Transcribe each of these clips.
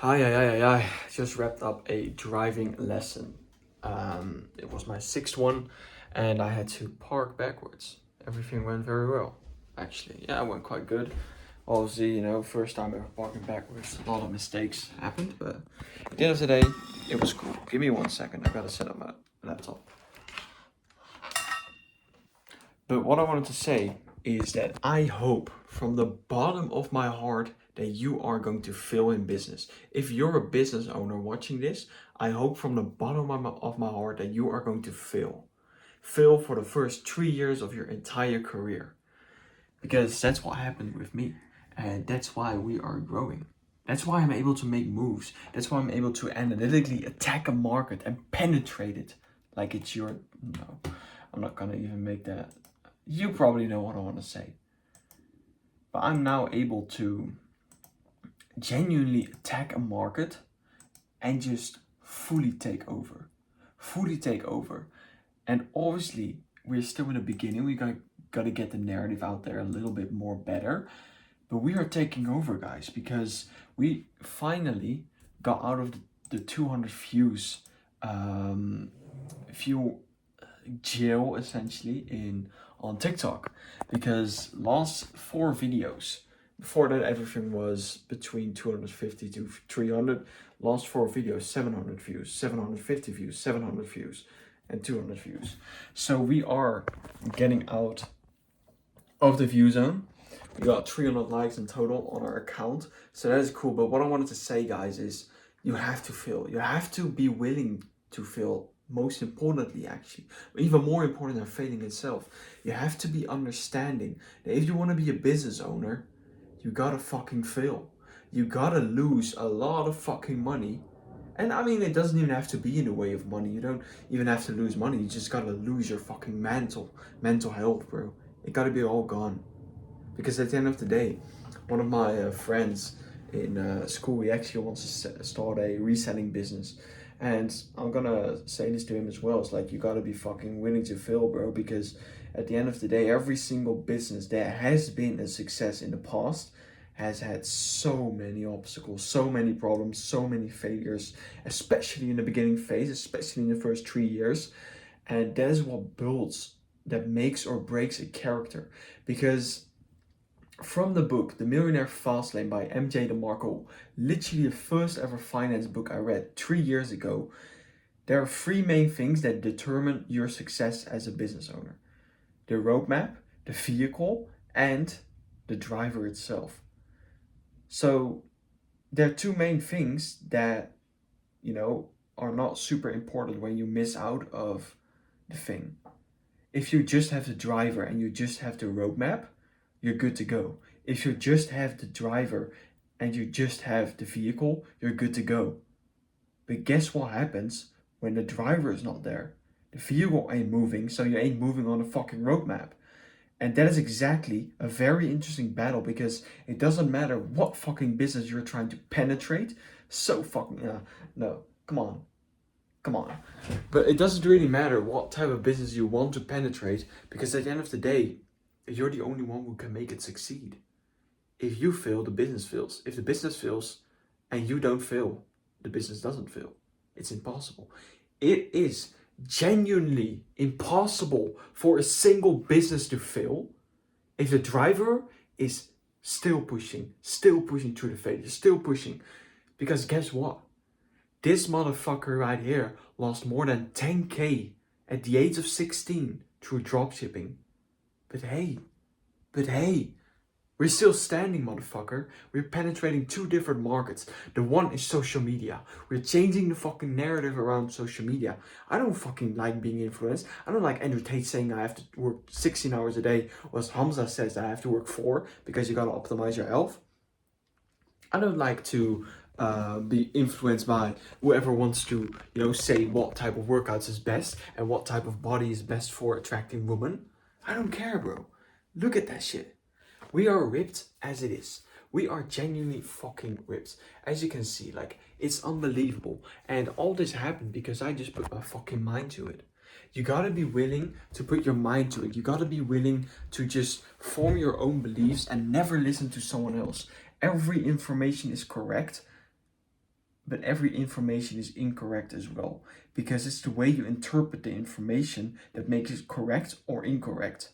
Hi. Just wrapped up a driving lesson. It was my sixth one, and I had to park backwards. Everything went very well, actually. Yeah, it went quite good. Obviously, first time ever parking backwards, a lot of mistakes happened, but at the end of the day, it was cool. Give me 1 second, I gotta set up my laptop. But what I wanted to say is that I hope from the bottom of my heart that you are going to fail in business. If you're a business owner watching this, I hope from the bottom of my heart that you are going to fail. Fail for the first 3 years of your entire career. Because that's what happened with me. And that's why we are growing. That's why I'm able to make moves. That's why I'm able to analytically attack a market and penetrate it like it's your. No, I'm not gonna even make that. You probably know what I want to say. But I'm now able to genuinely attack a market and just fully take over. Fully take over. And obviously, we're still in the beginning. We gotta get the narrative out there a little bit more better. But we are taking over, guys, because we finally got out of the 200 views jail essentially on TikTok, because last 4 videos, before that everything was between 250 to 300. Last 4 videos, 700 views, 750 views, 700 views, and 200 views. So we are getting out of the view zone. We got 300 likes in total on our account, so that is cool. But what I wanted to say, guys, is you have to fail. You have to be willing to fail. Most importantly, actually, even more important than failing itself, you have to be understanding that if you want to be a business owner, you gotta fucking fail. You gotta lose a lot of fucking money. And I mean, it doesn't even have to be in the way of money. You don't even have to lose money. You just gotta lose your fucking mental health, bro. It gotta be all gone. Because at the end of the day, one of my friends in school, he actually wants to start a reselling business. And I'm gonna say this to him as well. It's like, you gotta be fucking willing to fail, bro. Because at the end of the day, every single business that has been a success in the past has had so many obstacles, so many problems, so many failures, especially in the beginning phase, especially in the first 3 years. And that is what builds, that makes or breaks a character. Because from the book The Millionaire Fastlane by MJ DeMarco, literally the first ever finance book I read 3 years ago, there are 3 main things that determine your success as a business owner: the roadmap, the vehicle, and the driver itself. So there are 2 main things that, are not super important when you miss out of the thing. If you just have the driver and you just have the roadmap, you're good to go. If you just have the driver and you just have the vehicle, you're good to go. But guess what happens when the driver is not there? The vehicle ain't moving, so you ain't moving on the fucking roadmap. And that is exactly a very interesting battle, because it doesn't matter what fucking business you're trying to penetrate. So fucking, no, come on. But it doesn't really matter what type of business you want to penetrate, because at the end of the day, you're the only one who can make it succeed. If you fail, the business fails. If the business fails and you don't fail, the business doesn't fail. It's impossible. It is genuinely impossible for a single business to fail if the driver is still pushing through the failure, still pushing. Because guess what? This motherfucker right here lost more than 10K at the age of 16 through dropshipping. But hey, we're still standing, motherfucker. We're penetrating 2 different markets. The one is social media. We're changing the fucking narrative around social media. I don't fucking like being influenced. I don't like Andrew Tate saying I have to work 16 hours a day, or as Hamza says that I have to work 4 because you gotta optimize your health. I don't like to be influenced by whoever wants to, say what type of workouts is best and what type of body is best for attracting women. I don't care, bro. Look at that shit. We are ripped as it is. We are genuinely fucking ripped. As you can see, like, it's unbelievable. And all this happened because I just put my fucking mind to it. You gotta be willing to put your mind to it. You gotta be willing to just form your own beliefs and never listen to someone else. Every information is correct but every information is incorrect as well, because it's the way you interpret the information that makes it correct or incorrect.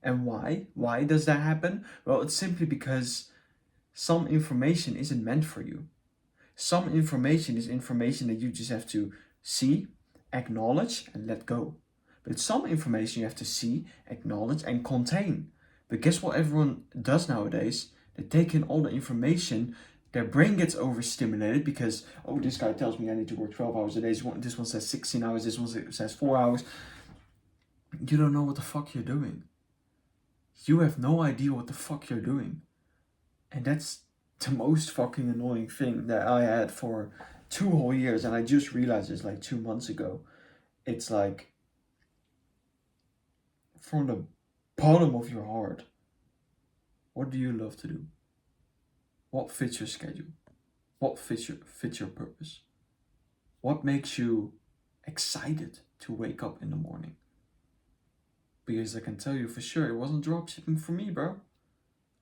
And why? Why does that happen? Well, it's simply because some information isn't meant for you. Some information is information that you just have to see, acknowledge, and let go. But some information you have to see, acknowledge, and contain. But guess what everyone does nowadays? They take in all the information, their brain gets overstimulated because, oh, this guy tells me I need to work 12 hours a day, this one says 16 hours, this one says 4 hours. You don't know what the fuck you're doing. You have no idea what the fuck you're doing. And that's the most fucking annoying thing that I had for 2 whole years, and I just realized this like 2 months ago. It's like, from the bottom of your heart, what do you love to do? What fits your schedule? What fits your purpose? What makes you excited to wake up in the morning? Because I can tell you for sure, it wasn't dropshipping for me, bro.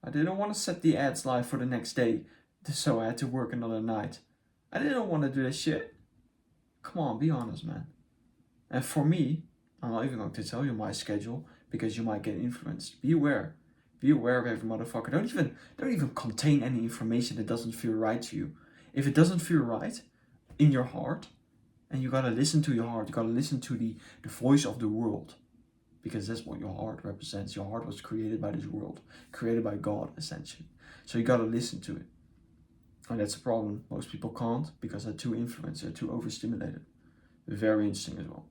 I didn't want to set the ads live for the next day, so I had to work another night. I didn't want to do that shit. Come on, be honest, man. And for me, I'm not even going to tell you my schedule because you might get influenced. Be aware. Be aware of every motherfucker. Don't even contain any information that doesn't feel right to you. If it doesn't feel right in your heart, and you gotta listen to your heart, you gotta listen to the voice of the world. Because that's what your heart represents. Your heart was created by this world, created by God, essentially. So you gotta listen to it. And that's a problem. Most people can't because they're too influenced, they're too overstimulated. Very interesting as well.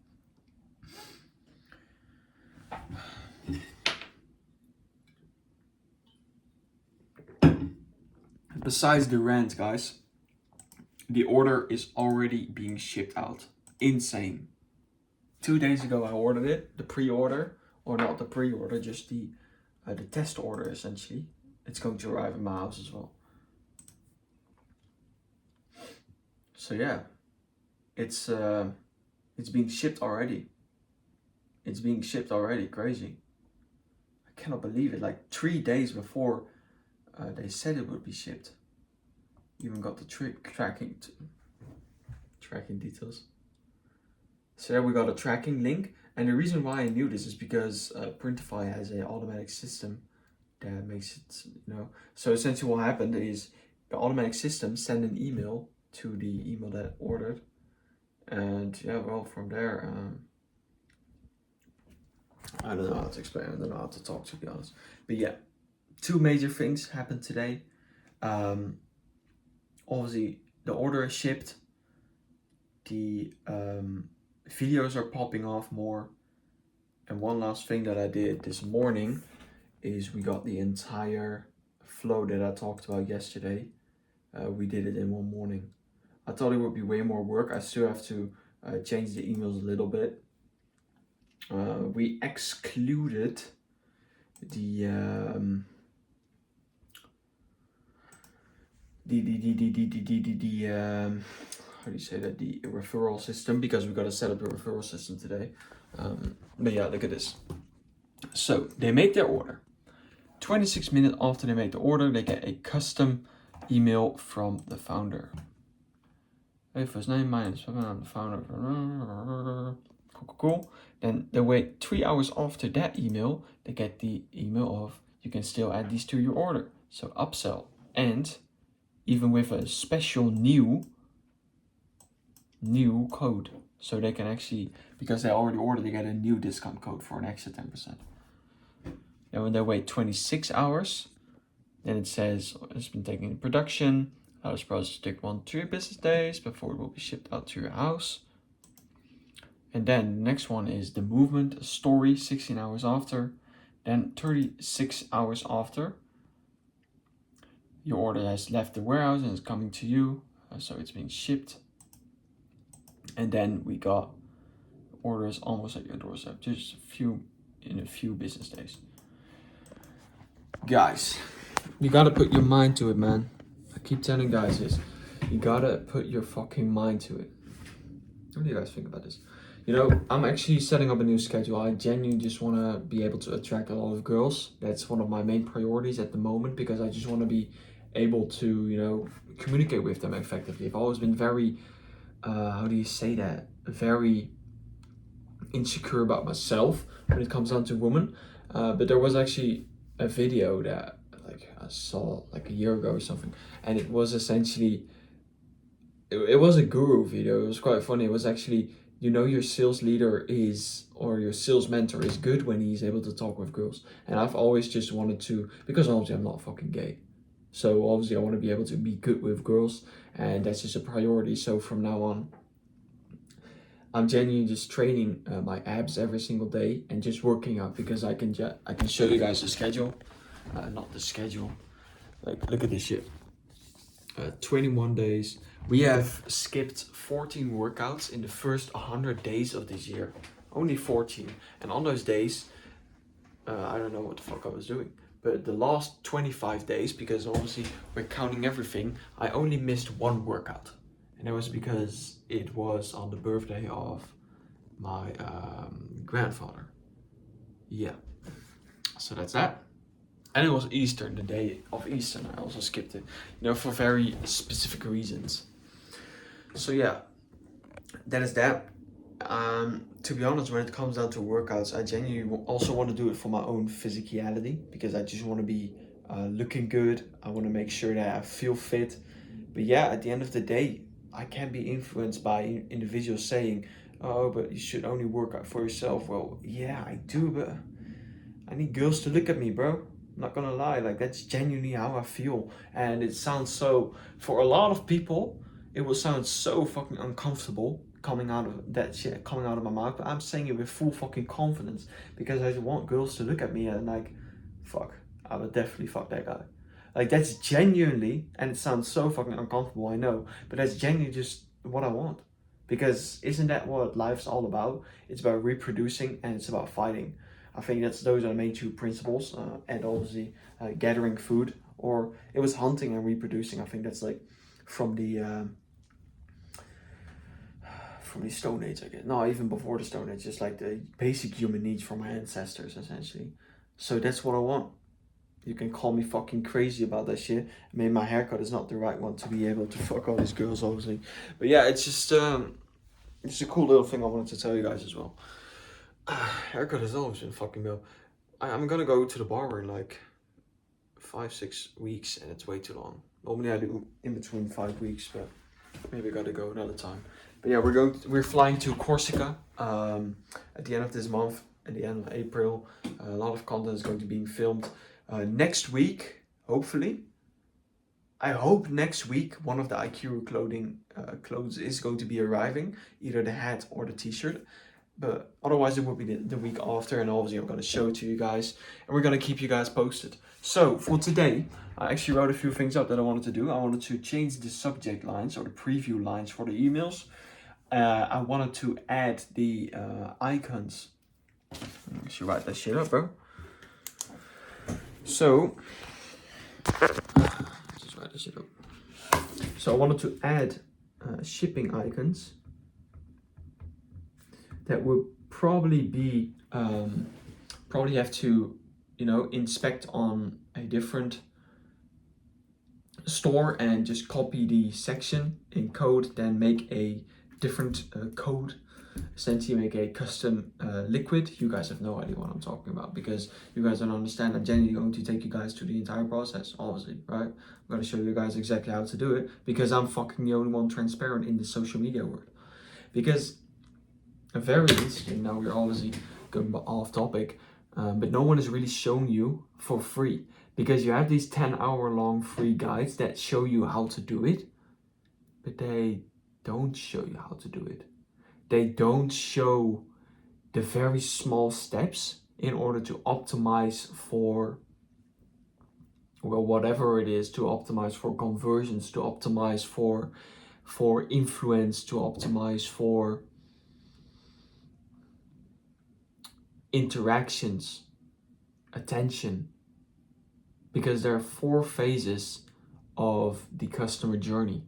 Besides the rant, guys, the order is already being shipped out. Insane. 2 days ago I ordered it, the pre-order, or not the pre-order, just the test order essentially. It's going to arrive in my house as well. So yeah, it's being shipped already. It's being shipped already. Crazy. I cannot believe it. Like 3 days before they said it would be shipped. Even got the tracking details. So there we got a tracking link. And the reason why I knew this is because Printify has an automatic system that makes it, So essentially what happened is the automatic system sent an email to the email that ordered. And yeah, well, from there, I don't know how to explain. I don't know how to talk, to be honest. But yeah, 2 major things happened today. Obviously, the order is shipped. The videos are popping off more. And one last thing that I did this morning is we got the entire flow that I talked about yesterday. We did it in one morning. I thought it would be way more work. I still have to change the emails a little bit. We excluded the how do you say that, the referral system, because we got to set up a referral system today. But yeah, look at this. So they make their order. 26 minutes after they make the order, they get a custom email from the founder. Hey, first name, my name is I'm the founder. Cool. Then they wait 3 hours after that email, they get the email of, you can still add these to your order. So upsell. And even with a special new code. So they can actually, because they already ordered, they get a new discount code for an extra 10%. And when they wait 26 hours, then it says it's been taken into production. This process will take 1 to 3 business days before it will be shipped out to your house. And then the next one is the movement story, 16 hours after. Then 36 hours after, your order has left the warehouse and is coming to you. So it's being shipped. And then we got orders almost at your doorstep, just in a few business days. Guys, you gotta put your mind to it, man. I keep telling guys this. You gotta put your fucking mind to it. What do you guys think about this? I'm actually setting up a new schedule. I genuinely just want to be able to attract a lot of girls. That's one of my main priorities at the moment, because I just want to be able to, communicate with them effectively. I've always been very, how do you say that? Very insecure about myself when it comes down to women. But there was actually a video that like I saw like a year ago or something, and it was essentially, it was a guru video. It was quite funny. It was actually, you know, your sales leader is, or your sales mentor is good when he's able to talk with girls. And I've always just wanted to, because obviously I'm not fucking gay. So obviously I want to be able to be good with girls, and that's just a priority. So from now on, I'm genuinely just training my abs every single day and just working out, because I can show you guys the schedule. Not the schedule. Like, look at this shit. 21 days. We have skipped 14 workouts in the first 100 days of this year. Only 14. And on those days, I don't know what the fuck I was doing. But the last 25 days, because obviously we're counting everything, I only missed one workout. And that was because it was on the birthday of my grandfather. Yeah. So that's that. And it was Easter, the day of Easter. I also skipped it, you know, for very specific reasons. So yeah, that is that. To be honest, when it comes down to workouts, I genuinely also want to do it for my own physicality, because I just want to be looking good. I want to make sure that I feel fit. But yeah, at the end of the day, I can't be influenced by individuals saying, oh, but you should only work out for yourself. Well, yeah, I do, but I need girls to look at me, bro. I'm not gonna lie, like, that's genuinely how I feel. And it sounds so, for a lot of people, it will sound so fucking uncomfortable coming out of that shit, coming out of my mouth. But I'm saying it with full fucking confidence, because I want girls to look at me and like, fuck, I would definitely fuck that guy. Like, that's genuinely, and it sounds so fucking uncomfortable, I know, but that's genuinely just what I want. Because isn't that what life's all about? It's about reproducing and it's about fighting. I think those are the main two principles, and obviously gathering food, or it was hunting and reproducing. I think that's like from the Stone Age, I guess. No, even before the Stone Age, just like the basic human needs from my ancestors, essentially. So that's what I want. You can call me fucking crazy about that shit. I mean, my haircut is not the right one to be able to fuck all these girls, obviously. But yeah, it's just a cool little thing I wanted to tell you guys as well. Haircut has always been fucking me up. I'm gonna go to the barber in like 5-6 weeks, and it's way too long. Normally I do in between 5 weeks, but maybe I gotta go another time. But yeah, we're flying to Corsica at the end of this month, at the end of April. A lot of content is going to be filmed. Next week, hopefully, I hope next week one of the IQ clothes is going to be arriving, either the hat or the t-shirt. But otherwise it will be the week after, and obviously I'm going to show it to you guys, and we're going to keep you guys posted. So for today, I actually wrote a few things up that I wanted to do. I wanted to change the subject lines or the preview lines for the emails. I wanted to add the icons. I should write that shit up, bro. So, just write this shit up. So I wanted to add shipping icons that would probably be, probably have to, you know, inspect on a different store and just copy the section in code, then make a different code, essentially make a custom liquid. You guys have no idea what I'm talking about, because you guys don't understand. I'm genuinely going to take you guys through the entire process, obviously, right? I'm going to show you guys exactly how to do it, because I'm fucking the only one transparent in the social media world. Because very interesting, now we're obviously going off topic, but no one has really shown you for free, because you have these 10-hour long free guides that show you how to do it, but they don't show you how to do it. They don't show the very small steps in order to optimize for, well, whatever it is, to optimize for conversions, to optimize for influence, to optimize for interactions, attention. Because there are 4 phases of the customer journey.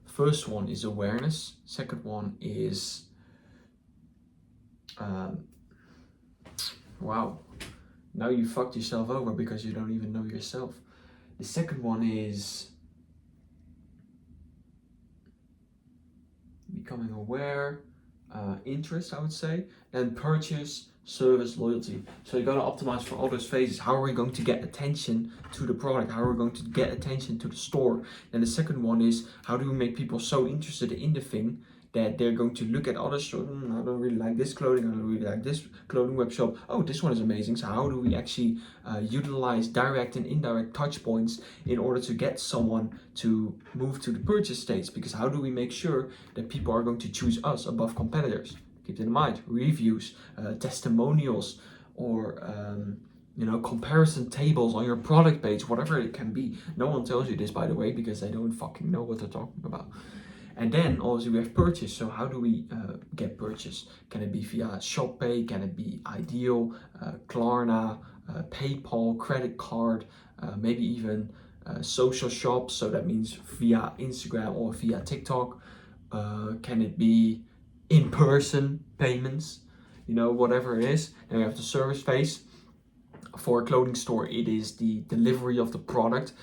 First one is awareness. Second one is, wow, now you fucked yourself over because you don't even know yourself. The second one is becoming aware, interest, I would say, then purchase, service, loyalty. So you gotta optimize for all those phases. How are we going to get attention to the product? How are we going to get attention to the store? Then the second one is, how do we make people so interested in the thing that they're going to look at other stores? I don't really like this clothing, I don't really like this clothing web shop. Oh, this one is amazing. So how do we actually utilize direct and indirect touch points in order to get someone to move to the purchase stage? Because how do we make sure that people are going to choose us above competitors? Keep in mind, reviews, testimonials, or comparison tables on your product page, whatever it can be. No one tells you this, by the way, because they don't fucking know what they're talking about. And then obviously we have purchase. So how do we get purchase? Can it be via ShopPay? Can it be Ideal, Klarna, PayPal, credit card, maybe even social shops? So that means via Instagram or via TikTok. Can it be in-person payments? Whatever it is. Then we have the service phase. For a clothing store, it is the delivery of the product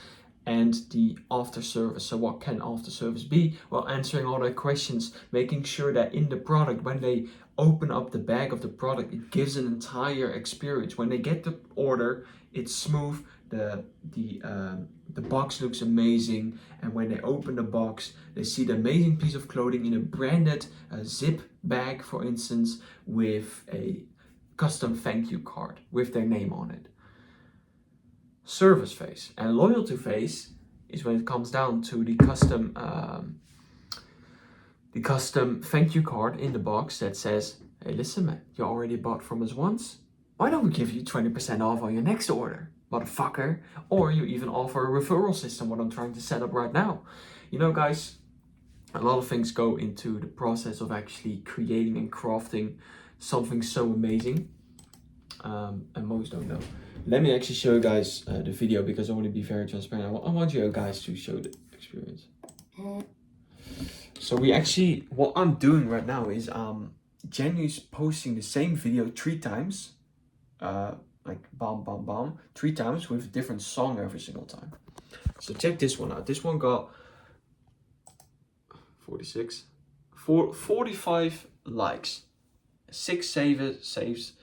and the after service. So what can after service be? Well, answering all their questions, making sure that in the product, when they open up the bag of the product, it gives an entire experience. When they get the order, it's smooth, the box looks amazing, and when they open the box, they see the amazing piece of clothing in a branded zip bag, for instance, with a custom thank you card with their name on it. Service phase. And loyalty phase is when it comes down to the custom thank you card in the box that says, hey, listen man, you already bought from us once, why don't we give you 20% off on your next order, motherfucker? Or you even offer a referral system, what I'm trying to set up right now. Guys, a lot of things go into the process of actually creating and crafting something so amazing, and most don't know. Let me actually show you guys the video, because I want to be very transparent. I want you guys to show the experience. So what I'm doing right now is Jenny's posting the same video 3 times, like bam bam bam 3 times with a different song every single time. So check this one out. This one got 45 likes, 6 saves.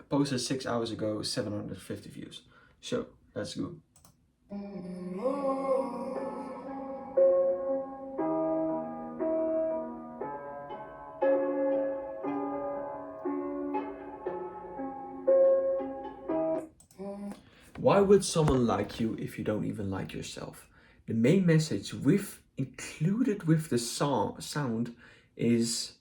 Posted 6 hours ago, 750 views. So let's go. Why would someone like you if you don't even like yourself? The main message included with the sound is,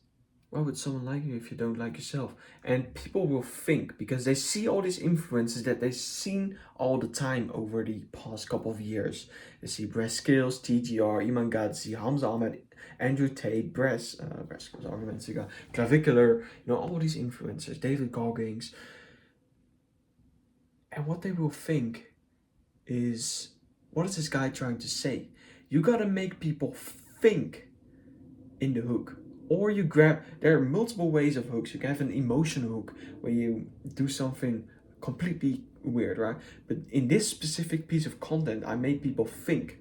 why would someone like you if you don't like yourself? And people will think, because they see all these influences that they've seen all the time over the past couple of years. They see Bress Skills, TGR, Iman Gadzhi, Hamza Ahmed, Andrew Tate, Bress Skills, Argumentsiga, Clavicular, all these influencers, David Goggins. And what they will think is, what is this guy trying to say? You gotta make people think in the hook. Or there are multiple ways of hooks. You can have an emotion hook where you do something completely weird, right? But in this specific piece of content, I made people think,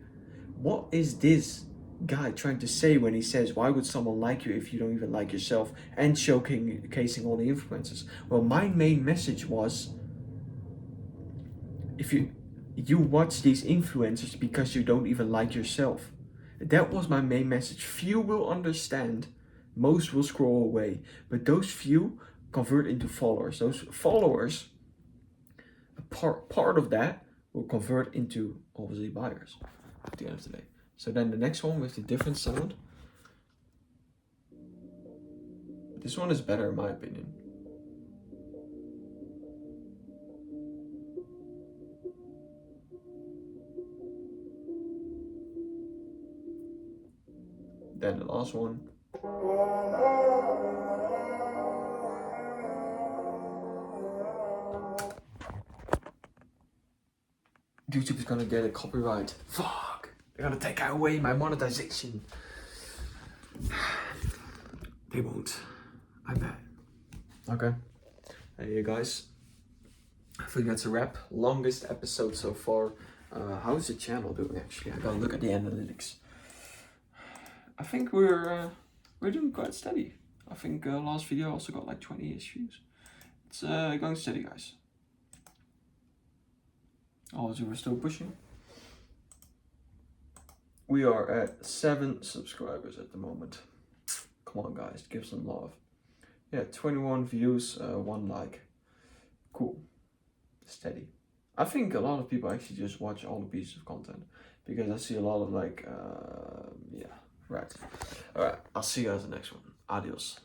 what is this guy trying to say when he says, why would someone like you if you don't even like yourself? And showcasing all the influences. Well, my main message was, if you watch these influencers because you don't even like yourself. That was my main message. Few will understand. Most will scroll away, but those few convert into followers. Those followers, a part of that will convert into obviously buyers at the end of the day. So then the next one with the different sound. This one is better in my opinion. Then the last one. YouTube is gonna get a copyright. Fuck! They're gonna take away my monetization. They won't. I bet. Okay. Hey guys. I think that's a wrap. Longest episode so far. How's the channel doing actually? I gotta look at the analytics. I think we're we're doing quite steady. I think last video also got like 20-ish views. It's going steady, guys. Oh, so we're still pushing. We are at 7 subscribers at the moment. Come on, guys, give some love. Yeah, 21 views, 1 like. Cool. Steady. I think a lot of people actually just watch all the pieces of content because I see a lot of like, yeah, right. All right, I'll see you guys in the next one. Adios.